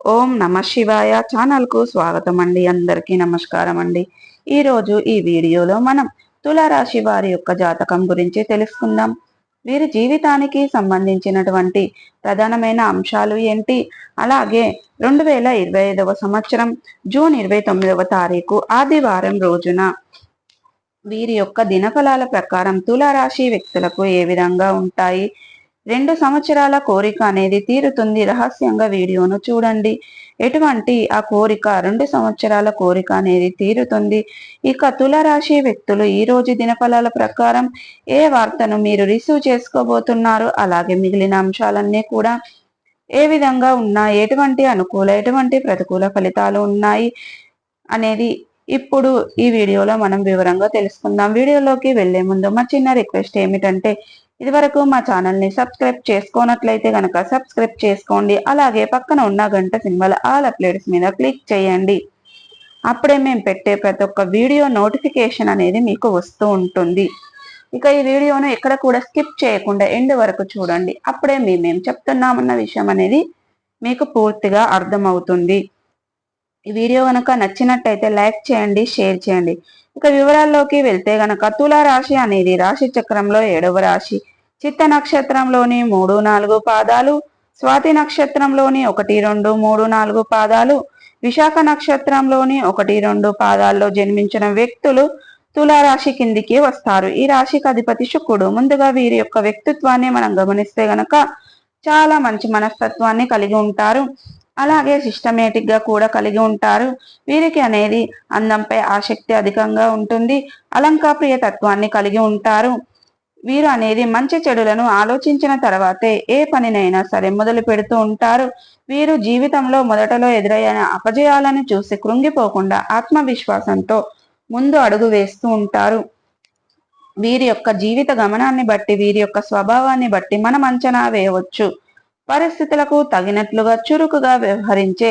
ఓం నమ శివాయ ఛానల్ కు స్వాగతం అండి. అందరికీ నమస్కారం అండి. ఈరోజు ఈ వీడియోలో మనం తులారాశి వారి యొక్క జాతకం గురించి తెలుసుకుందాం. వీరి జీవితానికి సంబంధించినటువంటి ప్రధానమైన అంశాలు ఏంటి, అలాగే 2025వ సంవత్సరం జూన్ 29వ తారీఖు ఆదివారం రోజున వీరి యొక్క దినఫలాల ప్రకారం తులారాశి వ్యక్తులకు ఏ విధంగా ఉంటాయి, 2 సంవత్సరాల కోరిక అనేది తీరుతుంది. రహస్యంగా వీడియోను చూడండి. ఎటువంటి ఆ కోరిక 2 సంవత్సరాల కోరిక అనేది తీరుతుంది. ఇక తులారాశి వ్యక్తులు ఈ రోజు దినఫలాల ప్రకారం ఏ వార్తను మీరు రిసీవ్ చేసుకోబోతున్నారు, అలాగే మిగిలిన అంశాలన్నీ కూడా ఏ విధంగా ఉన్నాయి, ఎటువంటి అనుకూల ఎటువంటి ప్రతికూల ఫలితాలు ఉన్నాయి అనేది ఇప్పుడు ఈ వీడియోలో మనం వివరంగా తెలుసుకుందాం. వీడియోలోకి వెళ్లే ముందు మా చిన్న రిక్వెస్ట్ ఏమిటంటే, ఇదివరకు మా ఛానల్ని సబ్స్క్రైబ్ చేసుకోనట్లయితే గనక సబ్స్క్రైబ్ చేసుకోండి. అలాగే పక్కన ఉన్న గంట సింబల్ ఆల్ అప్డేట్స్ మీద క్లిక్ చేయండి. అప్పుడే మేము పెట్టే ప్రతి ఒక్క వీడియో నోటిఫికేషన్ అనేది మీకు వస్తూ ఉంటుంది. ఇక ఈ వీడియోను ఎక్కడ కూడా స్కిప్ చేయకుండా ఎండ్ వరకు చూడండి. అప్పుడే మేము చెప్తున్నామన్న విషయం అనేది మీకు పూర్తిగా అర్థమవుతుంది. ఈ వీడియో కనుక నచ్చినట్టయితే లైక్ చేయండి, షేర్ చేయండి. ఇక వివరాల్లోకి వెళ్తే గనక తులారాశి అనేది రాశి చక్రంలో 7వ రాశి. చిత్త నక్షత్రంలోని 3, 4 పాదాలు, స్వాతి నక్షత్రంలోని 1, 2, 3, 4 పాదాలు, విశాఖ నక్షత్రంలోని 1, 2 పాదాల్లో జన్మించిన వ్యక్తులు తులారాశి కిందికి వస్తారు. ఈ రాశికి అధిపతి శుక్రుడు. ముందుగా వీరి యొక్క వ్యక్తిత్వాన్ని మనం గమనిస్తే గనక చాలా మంచి మనస్తత్వాన్ని కలిగి ఉంటారు. అలాగే సిస్టమేటిక్ గా కూడా కలిగి ఉంటారు. వీరికి అనేది అందంపై ఆసక్తి అధికంగా ఉంటుంది. అలంకాప్రియ తత్వాన్ని కలిగి ఉంటారు. వీరు అనేది మంచి చెడులను ఆలోచించిన తర్వాతే ఏ పనినైనా సరే మొదలు పెడుతూ ఉంటారు. వీరు జీవితంలో మొదటలో ఎదురయ్యే అపజయాలను చూసి కృంగిపోకుండా ఆత్మవిశ్వాసంతో ముందు అడుగు వేస్తూ ఉంటారు. వీరి యొక్క జీవిత గమనాన్ని బట్టి, వీరి యొక్క స్వభావాన్ని బట్టి మనం అంచనా వేయవచ్చు. పరిస్థితులకు తగినట్లుగా చురుకుగా వ్యవహరించే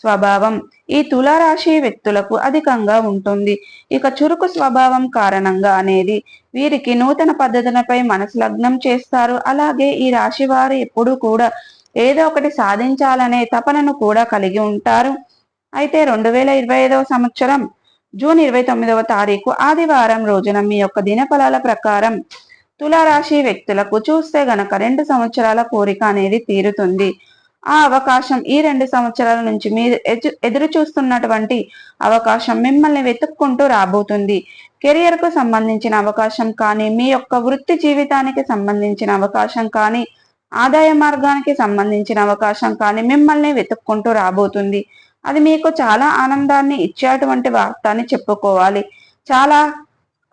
స్వభావం ఈ తులారాశి వ్యక్తులకు అధికంగా ఉంటుంది. ఇక చురుకు స్వభావం కారణంగా అనేది వీరికి నూతన పద్ధతులపై మనసు లగ్నం చేస్తారు. అలాగే ఈ రాశి వారు ఎప్పుడూ కూడా ఏదో ఒకటి సాధించాలనే తపనను కూడా కలిగి ఉంటారు. అయితే 2025వ సంవత్సరం జూన్ 29వ తారీఖు ఆదివారం రోజున మీ యొక్క దినఫలాల ప్రకారం తులారాశి వ్యక్తులకు చూస్తే గనక 2 సంవత్సరాల కోరిక అనేది తీరుతుంది. ఆ అవకాశం ఈ 2 సంవత్సరాల నుంచి మీరు ఎదురు చూస్తున్నటువంటి అవకాశం మిమ్మల్ని వెతుక్కుంటూ రాబోతుంది. కెరియర్ కు సంబంధించిన అవకాశం కానీ, మీ యొక్క వృత్తి జీవితానికి సంబంధించిన అవకాశం కానీ, ఆదాయ మార్గానికి సంబంధించిన అవకాశం కానీ మిమ్మల్ని వెతుక్కుంటూ రాబోతుంది. అది మీకు చాలా ఆనందాన్ని ఇచ్చేటువంటి వార్త అని చెప్పుకోవాలి. చాలా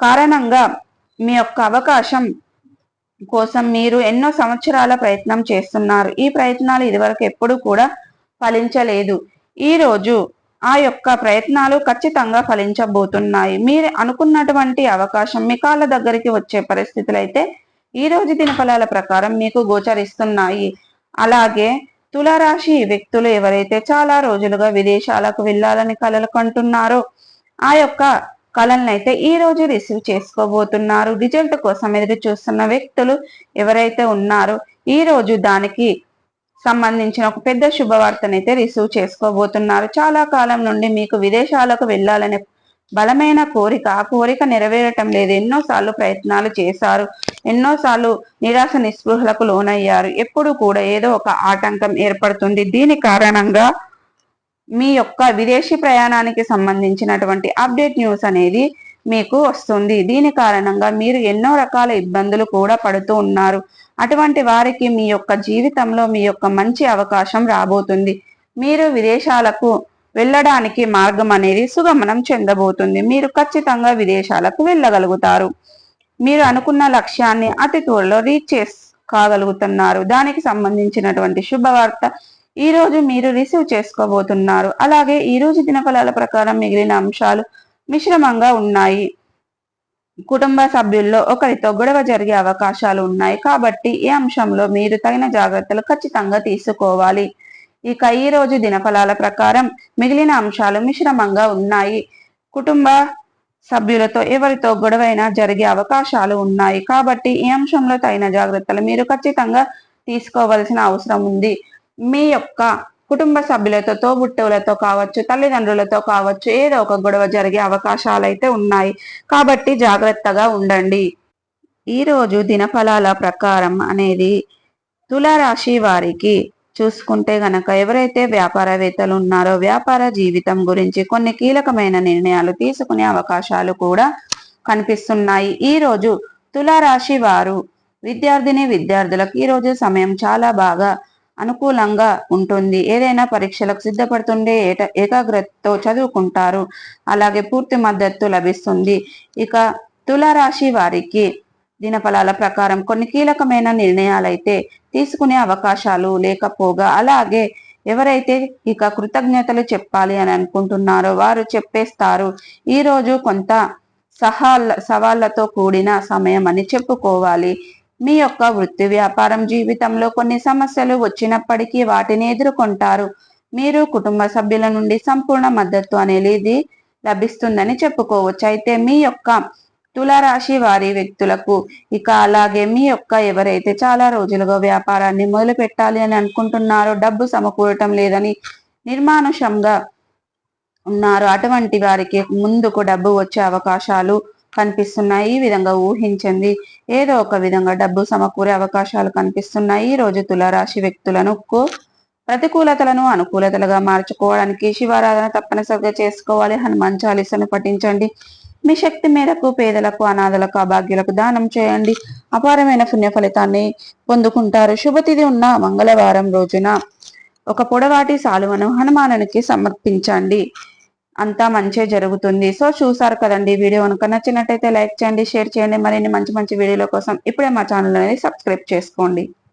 కారణంగా మీ యొక్క అవకాశం కోసం మీరు ఎన్నో సంవత్సరాల ప్రయత్నం చేస్తున్నారు. ఈ ప్రయత్నాలు ఇదివరకు ఎప్పుడు కూడా ఫలించలేదు. ఈ రోజు ఆ యొక్క ప్రయత్నాలు ఖచ్చితంగా ఫలించబోతున్నాయి. మీరు అనుకున్నటువంటి అవకాశం మీ కాళ్ళ దగ్గరికి వచ్చే పరిస్థితులు అయితే ఈ రోజు దినఫలాల ప్రకారం మీకు గోచరిస్తున్నాయి. అలాగే తులారాశి వ్యక్తులు ఎవరైతే చాలా రోజులుగా విదేశాలకు వెళ్ళాలని కలలు కంటున్నారో ఆ యొక్క కళలనైతే ఈ రోజు రిసీవ్ చేసుకోబోతున్నారు. రిజల్ట్ కోసం ఎదురు చూస్తున్న వ్యక్తులు ఎవరైతే ఉన్నారో ఈ రోజు దానికి సంబంధించిన ఒక పెద్ద శుభవార్తనైతే రిసీవ్ చేసుకోబోతున్నారు. చాలా కాలం నుండి మీకు విదేశాలకు వెళ్ళాలనే బలమైన కోరిక, ఆ కోరిక నెరవేరటం లేదు. ఎన్నోసార్లు ప్రయత్నాలు చేశారు, ఎన్నోసార్లు నిరాశ నిస్పృహలకు లోనయ్యారు. ఎప్పుడు కూడా ఏదో ఒక ఆటంకం ఏర్పడుతుంది. దీని కారణంగా మీ యొక్క విదేశీ ప్రయాణానికి సంబంధించినటువంటి అప్డేట్ న్యూస్ అనేది మీకు వస్తుంది. దీని కారణంగా మీరు ఎన్నో రకాల ఇబ్బందులు కూడా పడుతూ ఉన్నారు. అటువంటి వారికి మీ యొక్క జీవితంలో మీ యొక్క మంచి అవకాశం రాబోతుంది. మీరు విదేశాలకు వెళ్ళడానికి మార్గం అనేది సుగమనం చెందబోతుంది. మీరు ఖచ్చితంగా విదేశాలకు వెళ్ళగలుగుతారు. మీరు అనుకున్న లక్ష్యాన్ని అతి త్వరలో రీచ్ కాగలుగుతున్నారు. దానికి సంబంధించినటువంటి శుభవార్త ఈ రోజు మీరు రిసీవ్ చేసుకోబోతున్నారు. అలాగే ఈ రోజు దినఫలాల ప్రకారం మిగిలిన అంశాలు మిశ్రమంగా ఉన్నాయి. కుటుంబ సభ్యుల్లో ఒకరితో గొడవ జరిగే అవకాశాలు ఉన్నాయి. కాబట్టి ఈ అంశంలో మీరు తగిన జాగ్రత్తలు ఖచ్చితంగా తీసుకోవాలి. ఇక ఈ రోజు దినఫలాల ప్రకారం మిగిలిన అంశాలు మిశ్రమంగా ఉన్నాయి. కుటుంబ సభ్యులతో ఎవరితో గొడవైనా జరిగే అవకాశాలు ఉన్నాయి. కాబట్టి ఈ అంశంలో తగిన జాగ్రత్తలు మీరు ఖచ్చితంగా తీసుకోవాల్సిన అవసరం ఉంది. మీ యొక్క కుటుంబ సభ్యులతో, తోబుట్టువులతో కావచ్చు, తల్లిదండ్రులతో కావచ్చు, ఏదో ఒక గొడవ జరిగే అవకాశాలైతే ఉన్నాయి. కాబట్టి జాగ్రత్తగా ఉండండి. ఈరోజు దినఫలాల ప్రకారం అనేది తులారాశి వారికి చూసుకుంటే గనక ఎవరైతే వ్యాపారవేత్తలు ఉన్నారో వ్యాపార జీవితం గురించి కొన్ని కీలకమైన నిర్ణయాలు తీసుకునే అవకాశాలు కూడా కనిపిస్తున్నాయి. ఈరోజు తులారాశి వారు విద్యార్థులకు ఈరోజు సమయం చాలా బాగా అనుకూలంగా ఉంటుంది. ఏదైనా పరీక్షలకు సిద్ధపడుతుండే ఏకాగ్రతతో చదువుకుంటారు. అలాగే పూర్తి మద్దతు లభిస్తుంది. ఇక తులారాశి వారికి దినఫలాల ప్రకారం కొన్ని కీలకమైన నిర్ణయాలైతే తీసుకునే అవకాశాలు లేకపోగా, అలాగే ఎవరైతే ఇక కృతజ్ఞతలు చెప్పాలి అని అనుకుంటున్నారో వారు చెప్పేస్తారు. ఈరోజు కొంత సవాళ్లతో కూడిన సమయం అని చెప్పుకోవాలి. మీ యొక్క వృత్తి వ్యాపారం జీవితంలో కొన్ని సమస్యలు వచ్చినప్పటికీ వాటిని ఎదుర్కొంటారు. మీరు కుటుంబ సభ్యుల నుండి సంపూర్ణ మద్దతు అనేది లభిస్తుందని చెప్పుకోవచ్చు. అయితే మీ యొక్క తులారాశి వారి వ్యక్తులకు ఇక అలాగే మీ యొక్క ఎవరైతే చాలా రోజులుగా వ్యాపారాన్ని మొదలు పెట్టాలి అని అనుకుంటున్నారో, డబ్బు సమకూరటం లేదని నిర్మానుషంగా ఉన్నారు, అటువంటి వారికి ముందుకు డబ్బు వచ్చే అవకాశాలు కనిపిస్తున్నాయి. ఈ విధంగా ఊహించింది ఏదో ఒక విధంగా డబ్బు సమకూరే అవకాశాలు కనిపిస్తున్నాయి. ఈ రోజు తులారాశి వ్యక్తులను ప్రతికూలతలను అనుకూలతలుగా మార్చుకోవడానికి శివారాధన తప్పనిసరిగా చేసుకోవాలి. హనుమాన్ చాలీసాను పఠించండి. మీ శక్తి మేరకు పేదలకు, అనాథలకు, అభాగ్యులకు దానం చేయండి. అపారమైన పుణ్య ఫలితాన్ని పొందుకుంటారు. శుభతిథి ఉన్న మంగళవారం రోజున ఒక పొడవాటి సాలువను హనుమానునికి సమర్పించండి. అంతా మంచి జరుగుతుంది. సో చూసారు కదండి, వీడియో కనుక నచ్చినట్టయితే లైక్ చేయండి, షేర్ చేయండి. మరిన్ని మంచి మంచి వీడియోల కోసం ఇప్పుడే మా ఛానల్ అనేది సబ్స్క్రైబ్ చేసుకోండి.